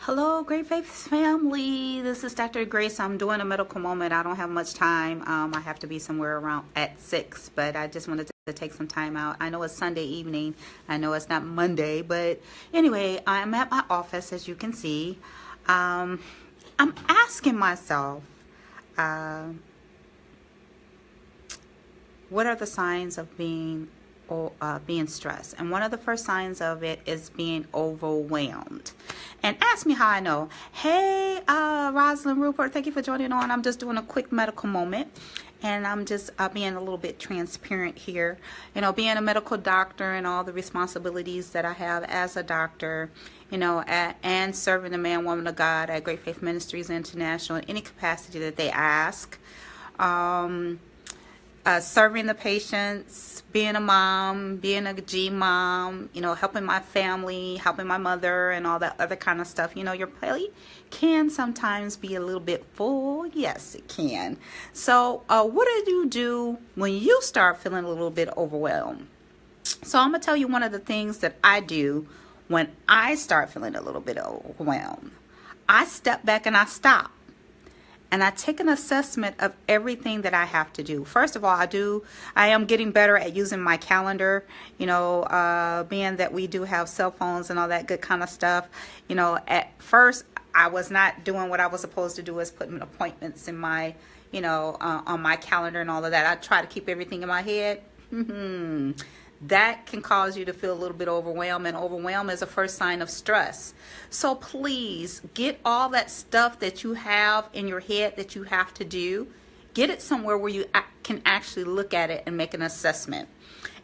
Hello, Great Faith family. This is Dr. Grace. I'm doing a medical moment. I don't have much time. I have to be somewhere around at 6, but I just wanted to take some time out. I know it's Sunday evening. I know it's not Monday, but anyway, I'm at my office, as you can see. I'm asking myself, what are the signs of being stressed? And one of the first signs of it is being overwhelmed. And ask me how I know. Hey, Rosalind Rupert, thank you for joining on. I'm just doing a quick medical moment, and I'm just being a little bit transparent here. You know, being a medical doctor and all the responsibilities that I have as a doctor, you know, and serving the man, woman of God at Great Faith Ministries International in any capacity that they ask. Serving the patients, being a mom, being a G mom, you know, helping my family, helping my mother, and all that other kind of stuff. You know, your plate can sometimes be a little bit full. Yes, it can. So what do you do when you start feeling a little bit overwhelmed? So I'm going to tell you one of the things that I do when I start feeling a little bit overwhelmed. I step back and I stop. And I take an assessment of everything that I have to do. First of all, I am getting better at using my calendar, you know, being that we do have cell phones and all that good kind of stuff. You know, at first, I was not doing what I was supposed to do, is putting appointments in my, you know, on my calendar and all of that. I try to keep everything in my head. That can cause you to feel a little bit overwhelmed, and overwhelm is a first sign of stress. So please get all that stuff that you have in your head that you have to do, get it somewhere where you can actually look at it and make an assessment.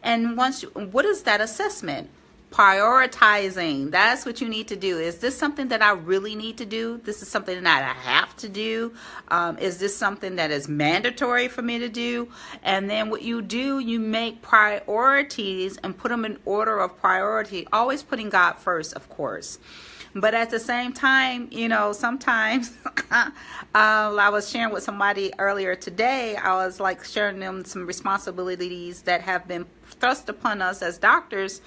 And what is that assessment? Prioritizing. That's what you need to do. Is this something that I really need to do? This is something that I have to do. Is this something that is mandatory for me to do? And then what you do, you make priorities and put them in order of priority, always putting God first, of course. But at the same time, you know, sometimes I was sharing with somebody earlier today, I was like sharing them some responsibilities that have been thrust upon us as doctors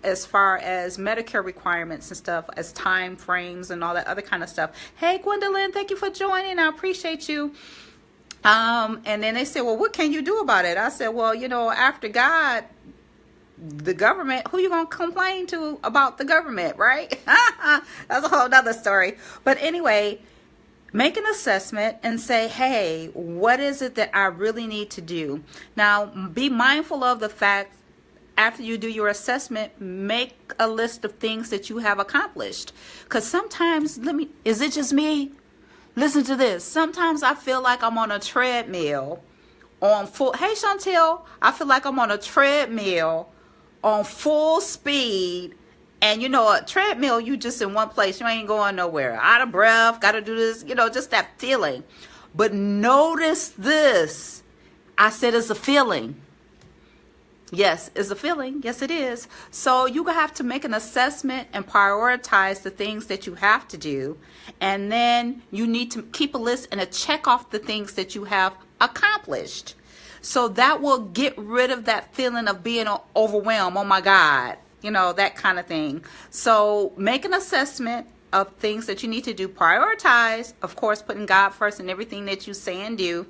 as far as Medicare requirements and stuff, as time frames and all that other kind of stuff. Hey, Gwendolyn, thank you for joining. I appreciate you. And then they said, well, what can you do about it? I said, well, you know, after God, the government, who you gonna complain to about the government, right? That's a whole nother story. But anyway, make an assessment and say, hey, what is it that I really need to do? Now, be mindful of the fact, after you do your assessment, make a list of things that you have accomplished. Because sometimes, is it just me? Listen to this. Sometimes I feel like I'm on a treadmill on full, hey Chantel, I feel like I'm on a treadmill on full speed, and you know, a treadmill, you just in one place, you ain't going nowhere, out of breath, got to do this, you know, just that feeling. But notice this, I said it's a feeling. Yes, it's a feeling. Yes, it is. So you have to make an assessment and prioritize the things that you have to do, and then you need to keep a list and check off the things that you have accomplished. So that will get rid of that feeling of being overwhelmed. Oh my God, you know, that kind of thing. So make an assessment of things that you need to do. Prioritize, of course, putting God first in everything that you say and do.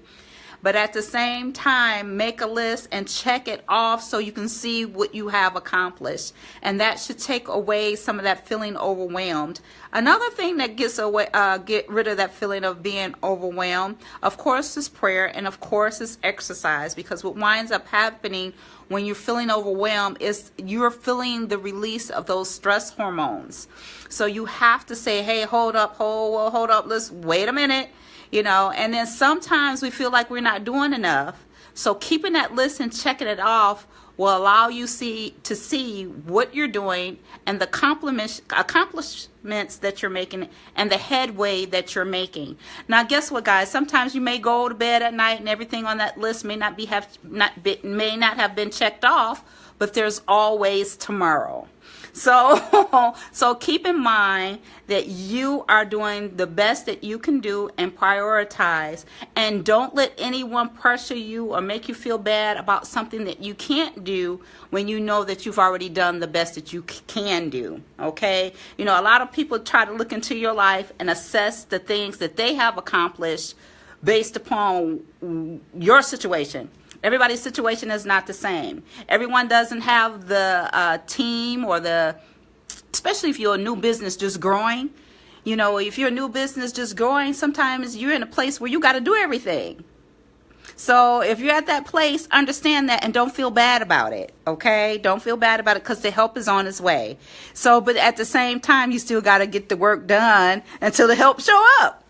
But at the same time, make a list and check it off so you can see what you have accomplished. And that should take away some of that feeling overwhelmed. Another thing that get rid of that feeling of being overwhelmed, of course, is prayer, and of course is exercise. Because what winds up happening when you're feeling overwhelmed is you're feeling the release of those stress hormones. So you have to say, hey, hold up, let's wait a minute. You know, and then sometimes we feel like we're not doing enough. So keeping that list and checking it off will allow you to see what you're doing and the accomplishments that you're making and the headway that you're making. Now, guess what, guys? Sometimes you may go to bed at night and everything on that list may not have been checked off. but there's always tomorrow. So keep in mind that you are doing the best that you can do and prioritize, and don't let anyone pressure you or make you feel bad about something that you can't do when you know that you've already done the best that you can do. Okay? You know, a lot of people try to look into your life and assess the things that they have accomplished based upon your situation. Everybody's situation is not the same. Everyone doesn't have the team or especially if you're a new business just growing. You know, if you're a new business just growing, sometimes you're in a place where you got to do everything. So if you're at that place, understand that and don't feel bad about it, okay? Don't feel bad about it because the help is on its way. So, but at the same time, you still got to get the work done until the help show up.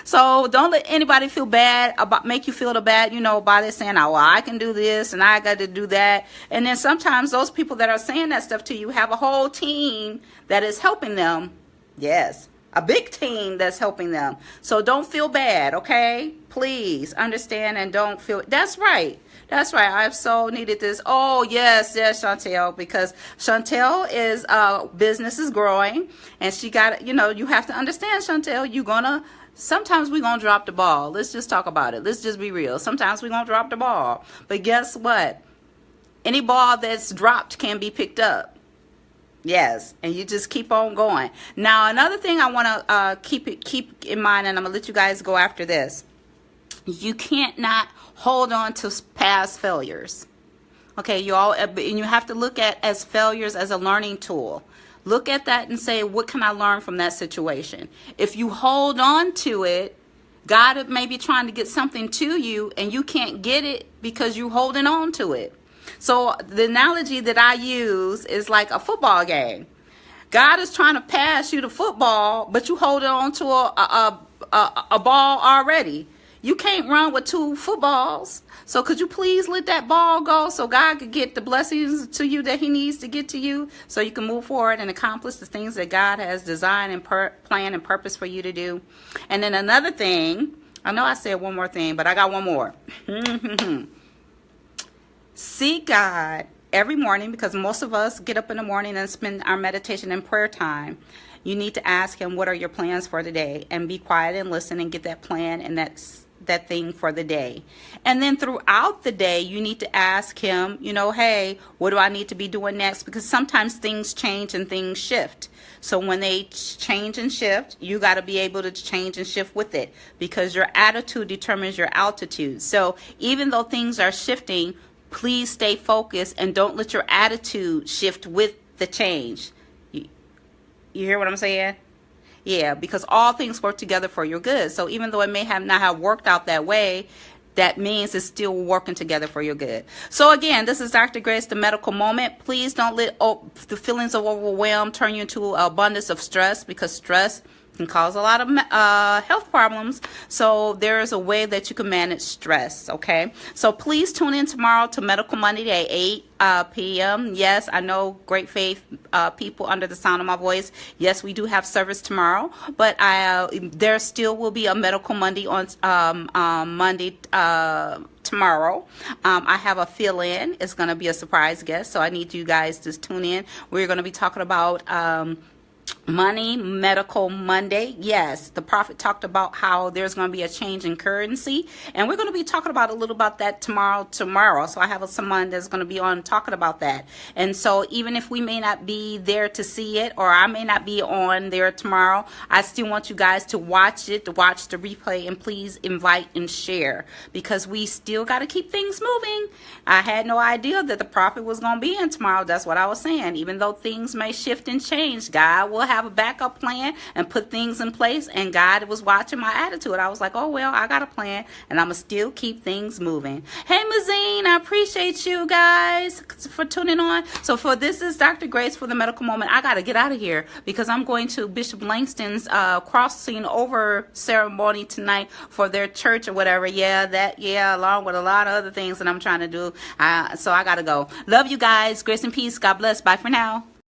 So don't let anybody feel bad make you feel bad, by this saying, oh, well, I can do this and I got to do that. And then sometimes those people that are saying that stuff to you have a whole team that is helping them. Yes. A big team that's helping them. So don't feel bad, okay? Please understand and don't feel. That's right. That's right. I've so needed this. Oh, yes, Chantel, because Chantel is business is growing, and she got, you have to understand, Chantel, sometimes we're going to drop the ball. Let's just talk about it. Let's just be real. Sometimes we're going to drop the ball. But guess what? Any ball that's dropped can be picked up. Yes, and you just keep on going. Now, another thing I want to keep in mind, and I'm going to let you guys go after this. You can't not hold on to past failures. Okay, and you have to look at as failures as a learning tool. Look at that and say, what can I learn from that situation? If you hold on to it, God may be trying to get something to you, and you can't get it because you're holding on to it. So the analogy that I use is like a football game. God is trying to pass you the football, but you holding on to a ball already. You can't run with two footballs. So could you please let that ball go so God could get the blessings to you that he needs to get to you so you can move forward and accomplish the things that God has designed and planned and purpose for you to do. And then another thing, I know I said one more thing, but I got one more. Seek God every morning, because most of us get up in the morning and spend our meditation and prayer time. You need to ask him, what are your plans for the day? And be quiet and listen and get that plan and that thing for the day. And then throughout the day, you need to ask him, hey, what do I need to be doing next? Because sometimes things change and things shift. So when they change and shift, you got to be able to change and shift with it, because your attitude determines your altitude. So even though things are shifting, please stay focused and don't let your attitude shift with the change. You hear what I'm saying? Yeah, because all things work together for your good. So even though it may not have worked out that way, that means it's still working together for your good. So again, this is Dr. Grace, the medical moment. Please don't let the feelings of overwhelm turn you into an abundance of stress, because stress can cause a lot of health problems. So there is a way that you can manage stress, okay? So please tune in tomorrow to Medical Monday at 8 p.m. Yes, I know Great Faith people under the sound of my voice. Yes, we do have service tomorrow, but there still will be a Medical Monday on Monday tomorrow. I have a fill-in. It's going to be a surprise guest, so I need you guys to tune in. We're going to be talking about Money Medical Monday. Yes, the prophet talked about how there's going to be a change in currency, and we're going to be talking about a little about that tomorrow. So I have someone that's going to be on talking about that. And so even if we may not be there to see it, or I may not be on there tomorrow, I still want you guys to watch it, to watch the replay, and please invite and share, because we still got to keep things moving. I had no idea that the prophet was going to be in tomorrow. That's what I was saying. Even though things may shift and change, God will have a backup plan and put things in place, and God was watching my attitude. I was like, oh well, I got a plan, and I'm gonna still keep things moving. Hey Mazine, I appreciate you guys for tuning on. So this is Dr. Grace for the Medical Moment. I gotta get out of here because I'm going to Bishop Langston's crossing over ceremony tonight for their church or whatever. Along with a lot of other things that I'm trying to do. So I gotta go. Love you guys. Grace and peace. God bless. Bye for now.